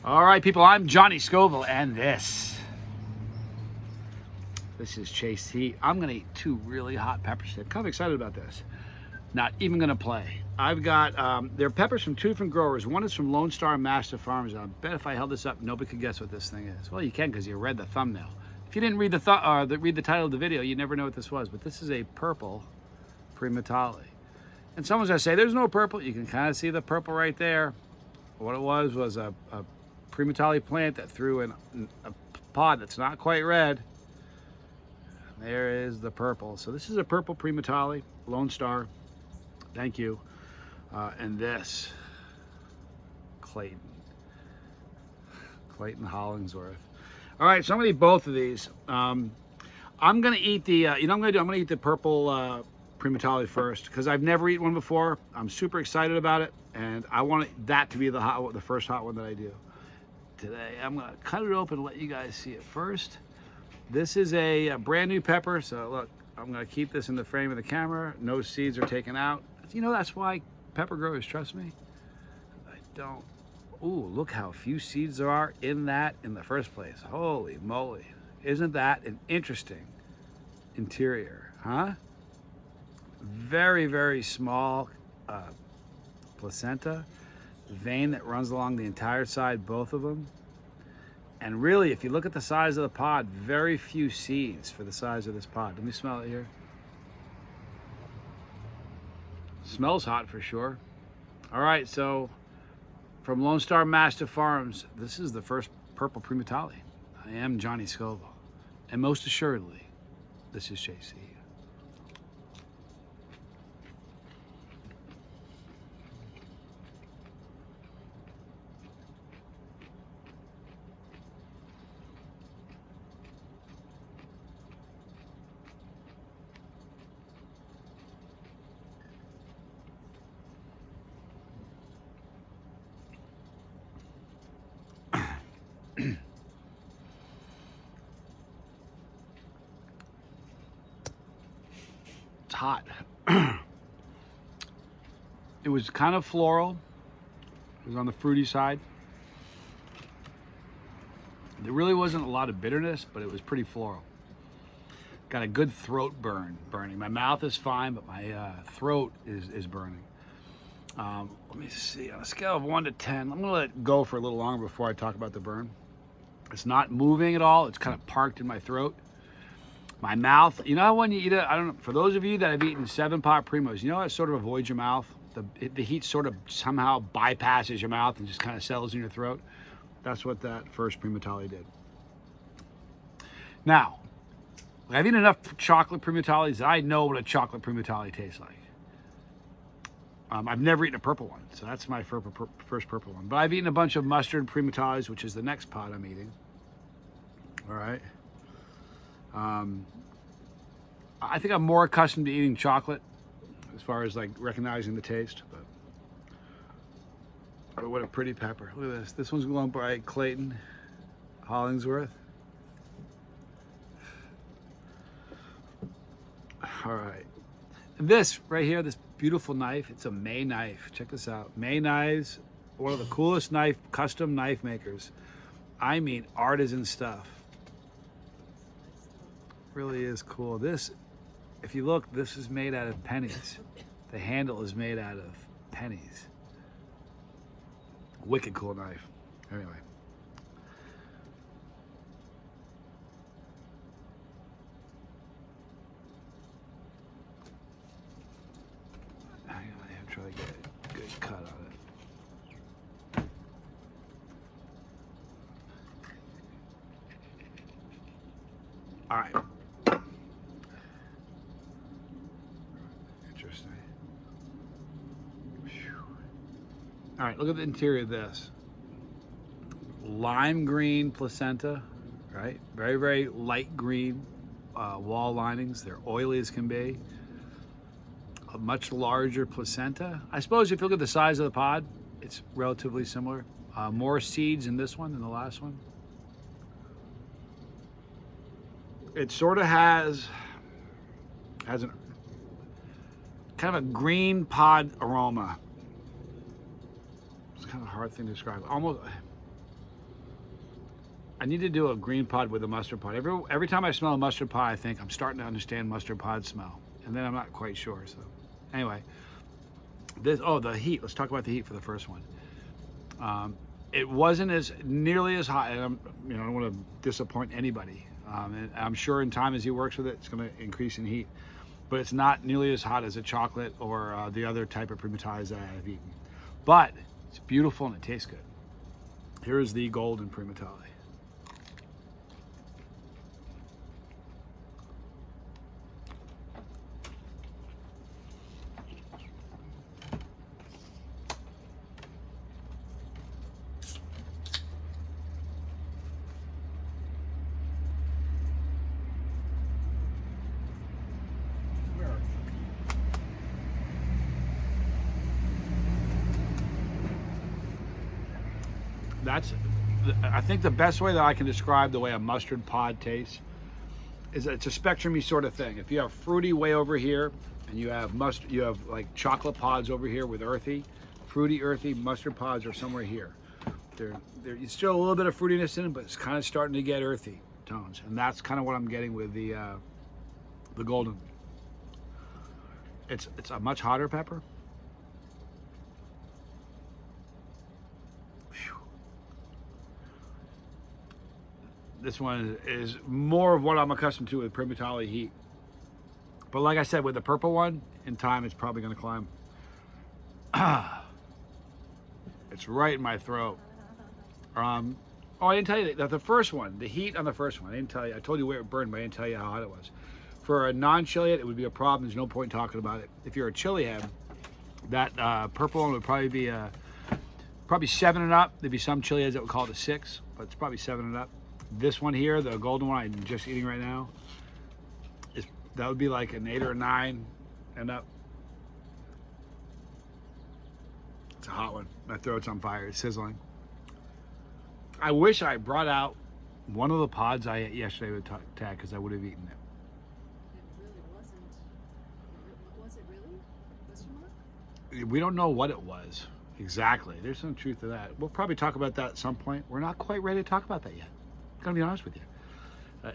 All right, people, I'm Johnny Scoville, and this is Chase Heat. I'm gonna eat 2 really hot peppers today. I'm kind of excited about this. Not even gonna play. I've got, they're peppers from 2 different growers. One is from Lonestar and Master Farms. I bet if I held this up, nobody could guess what this thing is. Well, you can because you read the thumbnail. If you didn't read read the title of the video, you never know what this was. But this is a purple Primotalii. And someone's gonna say, there's no purple. You can kind of see the purple right there. What it was a Primotalii plant that threw in a pod that's not quite red. And there is the purple. So this is a purple Primotalii, Lonestar. Thank you. And this, Clayton Hollingsworth. All right, so I'm gonna eat both of these. I'm gonna eat the, I'm gonna eat the purple Primotalii first because I've never eaten one before. I'm super excited about it, and I want that to be the first hot one that I do today. I'm gonna cut it open and let you guys see it first. This is a brand new pepper, so look, I'm gonna keep this in the frame of the camera. No seeds are taken out. You know, that's why pepper growers trust me. I don't. Ooh, look how few seeds there are in that in the first place. Holy moly. Isn't that an interesting interior, huh? Very, very small placenta, vein that runs along the entire side, both of them. And really, if you look at the size of the pod, very few seeds for the size of this pod. Let me smell it here. Smells hot for sure. All right, so from Lonestar Master Farms, this is the first purple Primotalii. I am Johnny Scoville. And most assuredly, this is Chase Heat. It's hot. It was kind of floral. It was on the fruity side. There really wasn't a lot of bitterness, but it was pretty floral. Got a good throat burning. My mouth is fine, but my throat is burning. Let me see, on a scale of 1 to 10, I'm gonna let it go for a little longer before I talk about the burn. It's not moving at all. It's kind of parked in my throat. My mouth, you know how when you eat it, I don't know, for those of you that have eaten 7-pot Primos, you know how it sort of avoids your mouth? The heat sort of somehow bypasses your mouth and just kind of settles in your throat. That's what that first Primotalii did. Now, I've eaten enough chocolate Primotaliis that I know what a chocolate Primotalii tastes like. I've never eaten a purple one, so that's my first purple one. But I've eaten a bunch of mustard Primotaliis, which is the next pot I'm eating. All right. I think I'm more accustomed to eating chocolate as far as like recognizing the taste, but what a pretty pepper. Look at this. This one's going by Clayton Hollingsworth. All right. And this right here, this beautiful knife, it's a May knife. Check this out. May knives, one of the coolest custom knife makers. I mean, artisan stuff. Really is cool. This, if you look, this is made out of pennies. The handle is made out of pennies. Wicked cool knife. Anyway. I'm trying to get a good cut on it. All right. Interesting. All right, look at the interior of this. Lime green placenta, right? Very, very light green wall linings. They're oily as can be. A much larger placenta. I suppose if you look at the size of the pod, it's relatively similar. More seeds in this one than the last one. It sort of has an kind of a green pod aroma. It's kind of a hard thing to describe. Almost, I need to do a green pod with a mustard pod. Every time I smell a mustard pod, I think I'm starting to understand mustard pod smell, and then I'm not quite sure. So anyway, the heat. Let's talk about the heat for the first one. It wasn't nearly as hot, and I don't want to disappoint anybody. And I'm sure in time as he works with it, it's going to increase in heat, but it's not nearly as hot as a chocolate or the other type of Primotalis that I've eaten. But it's beautiful and it tastes good. Here is the golden Primotalii. I think the best way that I can describe the way a mustard pod tastes is that it's a spectrum-y sort of thing. If you have fruity way over here, and you have like chocolate pods over here with earthy, earthy mustard pods are somewhere here. There's still a little bit of fruitiness in it, but it's kind of starting to get earthy tones, and that's kind of what I'm getting with the golden. It's a much hotter pepper. This one is more of what I'm accustomed to with Primotalii heat. But like I said, with the purple one, in time, it's probably going to climb. It's right in my throat. Oh, I didn't tell you that the first one, the heat on the first one, I didn't tell you. I told you where it burned, but I didn't tell you how hot it was. For a non-chili head, it would be a problem. There's no point talking about it. If you're a chili head, that purple one would probably be probably 7 and up. There'd be some chili heads that would call it a 6, but it's probably 7 and up. This one here, the golden one I'm just eating right now, that would be like an 8 or a 9 and up. It's a hot one. My throat's on fire. It's sizzling. I wish I brought out one of the pods I ate yesterday with Tad, because I would have eaten it. It really wasn't. Was it really? Question mark? We don't know what it was exactly. There's some truth to that. We'll probably talk about that at some point. We're not quite ready to talk about that yet. I'm gonna be honest with you.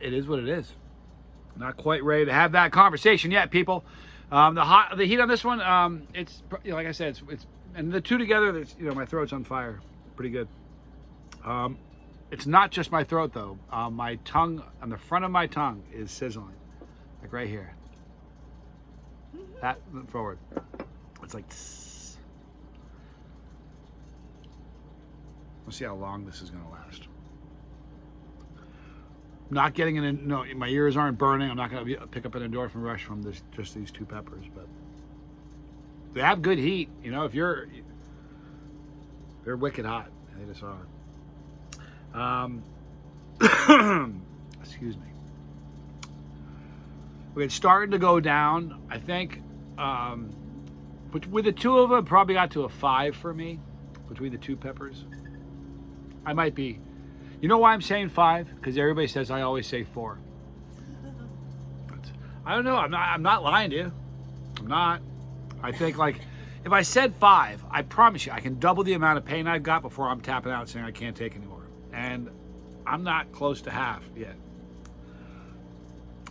It is what it is. Not quite ready to have that conversation yet, people. The heat on this one, it's like I said, it's and the two together, my throat's on fire. Pretty good. It's not just my throat though. My tongue, on the front of my tongue, is sizzling, like right here. That forward. It's like. Tss. Let's see how long this is gonna last. Not getting in. No, my ears aren't burning. I'm not going to pick up an endorphin rush from just these 2 peppers, but they have good heat. If they're wicked hot. They just are. Excuse me. It's starting to go down. I think with the 2 of them, probably got to a 5 for me between the 2 peppers. I might be. You know why I'm saying 5? Because everybody says I always say 4. I don't know. I'm not lying to you. I'm not. I think, like, if I said 5, I promise you I can double the amount of pain I've got before I'm tapping out saying I can't take anymore. And I'm not close to half yet.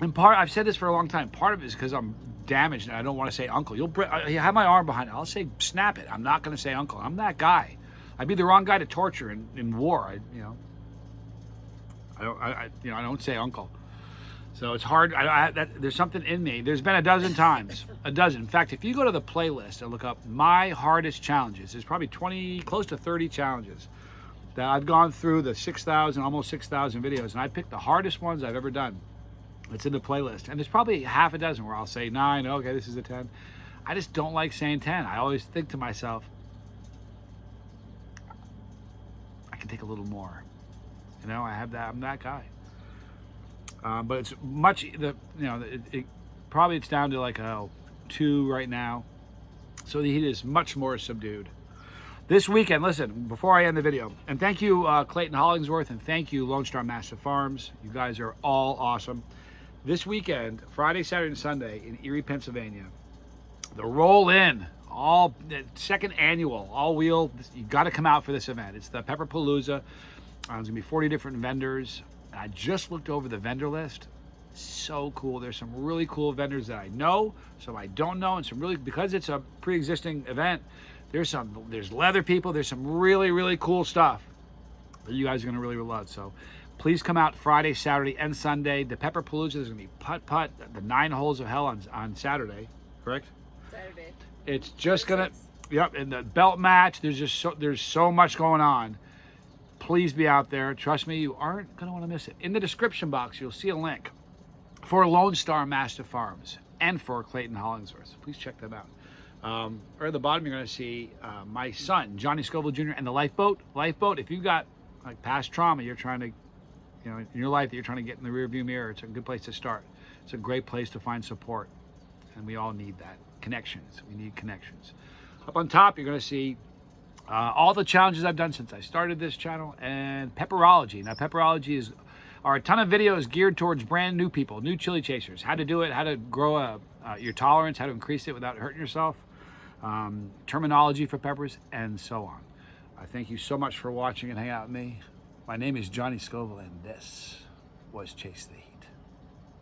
And I've said this for a long time. Part of it is because I'm damaged and I don't want to say uncle. You have my arm behind it. I'll say snap it. I'm not going to say uncle. I'm that guy. I'd be the wrong guy to torture in war. I don't say uncle. So it's hard. There's something in me. There's been a dozen times. A dozen. In fact, if you go to the playlist and look up my hardest challenges, there's probably close to 30 challenges that I've gone through, the 6,000, almost 6,000 videos, and I picked the hardest ones I've ever done. It's in the playlist. And there's probably half a dozen where I'll say 9, okay, this is a 10. I just don't like saying 10. I always think to myself, I can take a little more. I have that. I'm that guy. But it's much. Probably it's down to like a 2 right now. So the heat is much more subdued. This weekend, listen, before I end the video, and thank you Clayton Hollingsworth, and thank you Lonestar Massive Farms. You guys are all awesome. This weekend, Friday, Saturday, and Sunday in Erie, Pennsylvania, the Roll In all second annual all wheel. You got to come out for this event. It's the Pepperpalooza. There's gonna be 40 different vendors. And I just looked over the vendor list. So cool. There's some really cool vendors that I know, some I don't know, and some really, because it's a pre-existing event, there's leather people, there's some really cool stuff that you guys are gonna really love. So please come out Friday, Saturday, and Sunday. The Pepperpalooza is gonna be putt-putt, the 9 holes of hell on Saturday, correct? Saturday. It's just gonna, yep, and the belt match, there's so much going on. Please be out there. Trust me, you aren't gonna wanna miss it. In the description box, you'll see a link for Lonestar Mastiff Farms and for Clayton Hollingsworth. So please check them out. Or at the bottom, you're gonna see my son, Johnny Scoville Jr. and the Lifeboat. Lifeboat, if you've got like past trauma you're trying to, in your life that you're trying to get in the rearview mirror, it's a good place to start. It's a great place to find support. And we all need that. Connections, we need connections. Up on top, you're gonna see all the challenges I've done since I started this channel, and Pepperology. Now, Pepperology are a ton of videos geared towards brand new people, new chili chasers, how to do it, how to grow your tolerance, how to increase it without hurting yourself, terminology for peppers, and so on. I thank you so much for watching and hanging out with me. My name is Johnny Scoville, and this was Chase Thee.